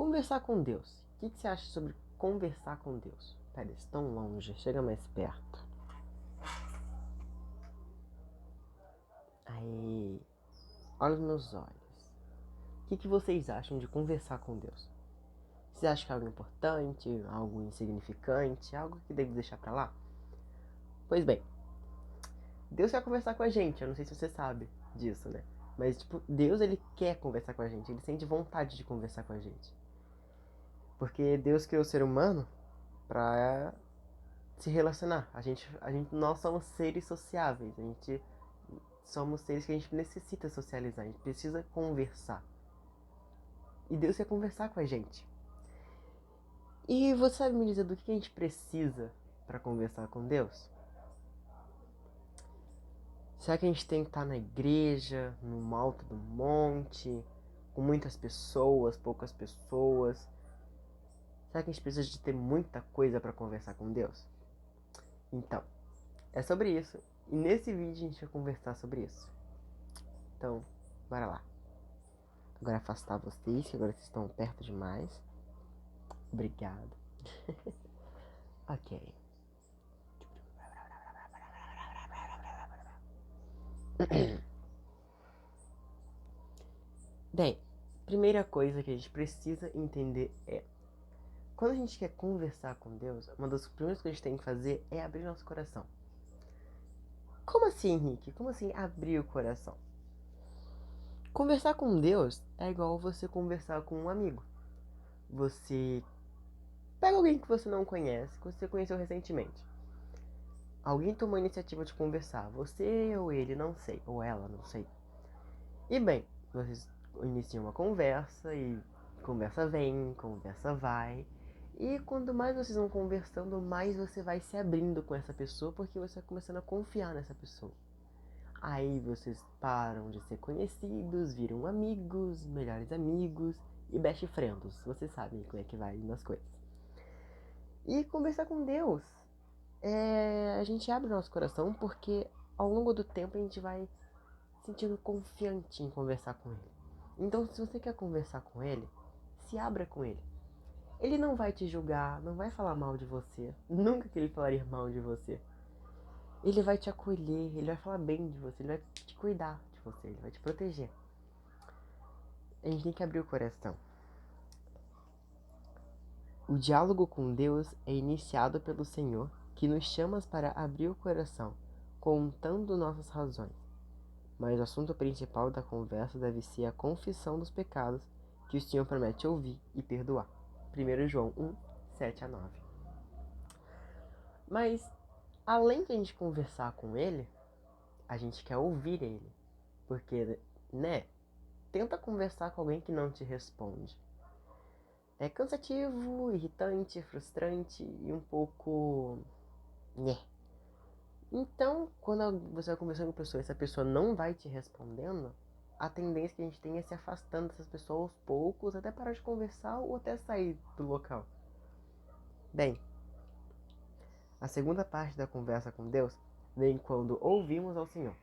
Conversar com Deus. O que você acha sobre conversar com Deus? Pera, eles estão longe. Chega mais perto. Aí, olha os meus olhos. O que vocês acham de conversar com Deus? Vocês acham que é algo importante, algo insignificante, algo que deve deixar pra lá? Pois bem, Deus quer conversar com a gente. Eu não sei se você sabe disso, né? Mas, Deus, ele quer conversar com a gente. Ele sente vontade de conversar com a gente. Porque Deus criou o ser humano pra se relacionar. Nós somos seres sociáveis. Somos seres que a gente necessita socializar. A gente precisa conversar. E Deus quer conversar com a gente. E você sabe me dizer do que a gente precisa para conversar com Deus? Será que a gente tem que estar na igreja, no alto do monte, com muitas pessoas, poucas pessoas? Será que a gente precisa de ter muita coisa para conversar com Deus? Então, é sobre isso. E nesse vídeo a gente vai conversar sobre isso. Então, bora lá. Agora afastar vocês, que agora vocês estão perto demais. Obrigado. Ok. Bem, primeira coisa que a gente precisa entender é: quando a gente quer conversar com Deus, uma das primeiras coisas que a gente tem que fazer é abrir nosso coração. Como assim, Henrique? Como assim abrir o coração? Conversar com Deus é igual você conversar com um amigo. Você pega alguém que você não conhece, que você conheceu recentemente. Alguém tomou a iniciativa de conversar, você ou ele, não sei, ou ela, não sei. E bem, vocês iniciam uma conversa e conversa vem, conversa vai. E quanto mais vocês vão conversando, mais você vai se abrindo com essa pessoa, porque você vai começando a confiar nessa pessoa. Aí vocês param de ser conhecidos, viram amigos, melhores amigos e best friends. Vocês sabem como é que vai nas coisas. E conversar com Deus. A gente abre o nosso coração porque ao longo do tempo a gente vai sentindo confiante em conversar com ele. Então, se você quer conversar com ele, se abra com ele. Ele não vai te julgar, não vai falar mal de você. Nunca que ele falaria mal de você. Ele vai te acolher, ele vai falar bem de você, ele vai te cuidar de você, ele vai te proteger. A gente tem que abrir o coração. O diálogo com Deus é iniciado pelo Senhor, que nos chama para abrir o coração, contando nossas razões. Mas o assunto principal da conversa deve ser a confissão dos pecados que o Senhor promete ouvir e perdoar. 1 João 1, 7 a 9. Mas, além de a gente conversar com ele, a gente quer ouvir ele. Porque, né? Tenta conversar com alguém que não te responde. É cansativo, irritante, frustrante e um pouco... né? Então, quando você vai conversando com a pessoa e essa pessoa não vai te respondendo, a tendência que a gente tem é se afastando dessas pessoas aos poucos, até parar de conversar ou até sair do local. Bem, a segunda parte da conversa com Deus vem quando ouvimos ao Senhor.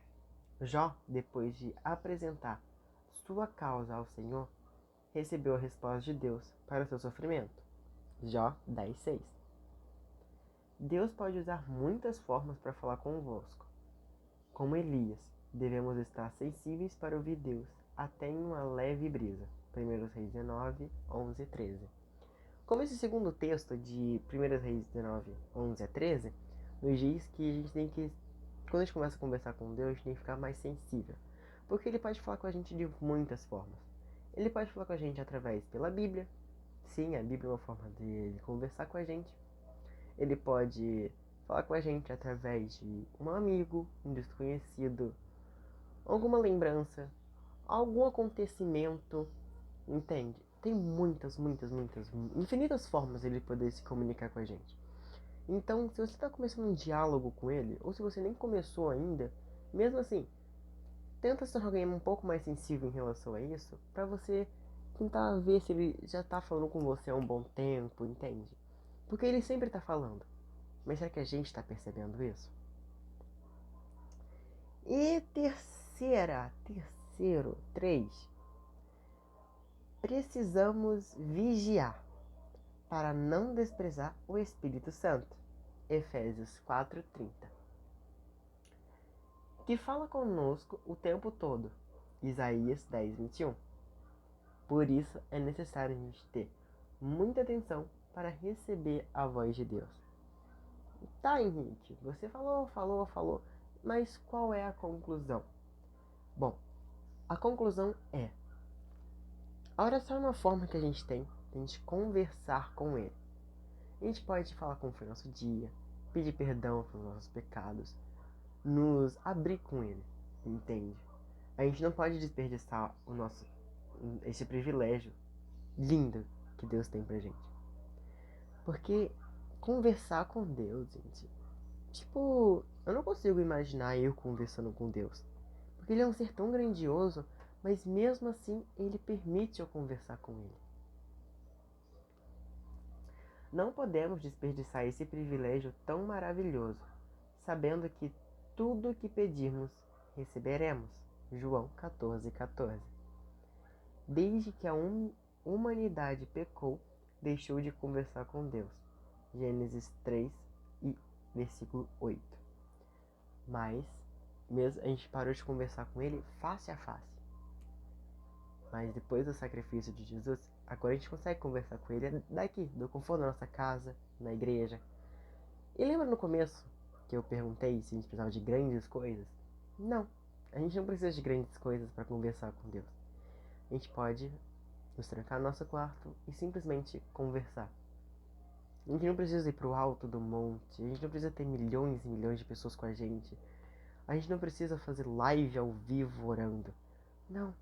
Jó, depois de apresentar sua causa ao Senhor, recebeu a resposta de Deus para o seu sofrimento. Jó 10:6. Deus pode usar muitas formas para falar convosco. Como Elias, devemos estar sensíveis para ouvir Deus, até em uma leve brisa. 1 Reis 19, 11 e 13. Como esse segundo texto de 1 Reis 19, 11 a 13, nos diz que a gente tem que, quando a gente começa a conversar com Deus, a gente tem que ficar mais sensível. Porque ele pode falar com a gente de muitas formas. Ele pode falar com a gente através pela Bíblia. Sim, a Bíblia é uma forma de conversar com a gente. Ele pode falar com a gente através de um amigo, um desconhecido, alguma lembrança, algum acontecimento, entende? Tem muitas, infinitas formas ele poder se comunicar com a gente. Então, se você está começando um diálogo com ele, ou se você nem começou ainda, mesmo assim, tenta se tornar alguém um pouco mais sensível em relação a isso, para você tentar ver se ele já está falando com você há um bom tempo, entende? Porque ele sempre está falando. Mas será que a gente está percebendo isso? E terceiro, 3. precisamos vigiar para não desprezar o Espírito Santo. Efésios 4:30. Que fala conosco o tempo todo. Isaías 10:21. Por isso é necessário a gente ter muita atenção para receber a voz de Deus. Tá, Henrique, você falou, mas qual é a conclusão? Bom, a conclusão é: a oração é uma forma que a gente tem de a gente conversar com Ele. A gente pode falar como foi nosso dia, pedir perdão pelos nossos pecados, nos abrir com Ele, entende? A gente não pode desperdiçar esse privilégio lindo que Deus tem pra gente. Porque conversar com Deus, gente, tipo, eu não consigo imaginar eu conversando com Deus. Porque Ele é um ser tão grandioso, mas mesmo assim Ele permite eu conversar com Ele. Não podemos desperdiçar esse privilégio tão maravilhoso, sabendo que tudo o que pedirmos, receberemos. João 14:14. Desde que a humanidade pecou, deixou de conversar com Deus. Gênesis 3 e versículo 8. Mas, mesmo a gente parou de conversar com Ele face a face. Mas depois do sacrifício de Jesus, agora a gente consegue conversar com Ele daqui, do conforto da nossa casa, na igreja. E lembra no começo que eu perguntei se a gente precisava de grandes coisas? Não, a gente não precisa de grandes coisas para conversar com Deus. A gente pode nos trancar no nosso quarto e simplesmente conversar. A gente não precisa ir pro alto do monte, a gente não precisa ter milhões e milhões de pessoas com a gente. A gente não precisa fazer live ao vivo orando. Não.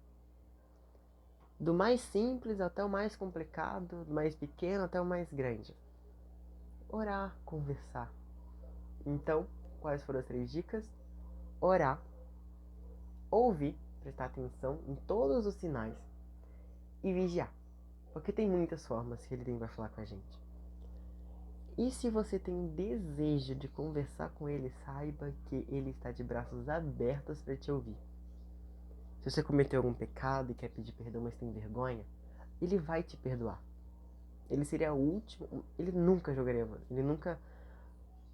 Do mais simples até o mais complicado, do mais pequeno até o mais grande. Orar, conversar. Então, quais foram as 3 dicas? Orar, ouvir, prestar atenção em todos os sinais e vigiar. Porque tem muitas formas que ele vai falar com a gente. E se você tem desejo de conversar com ele, saiba que ele está de braços abertos para te ouvir. Se você cometeu algum pecado e quer pedir perdão, mas tem vergonha, ele vai te perdoar. Ele seria o último, ele nunca jogaria você, ele nunca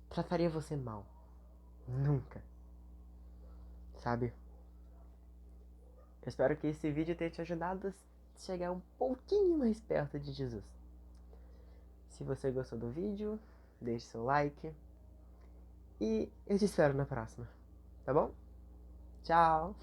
trataria você mal. Nunca. Sabe? Eu espero que esse vídeo tenha te ajudado a chegar um pouquinho mais perto de Jesus. Se você gostou do vídeo, deixe seu like. E eu te espero na próxima. Tá bom? Tchau!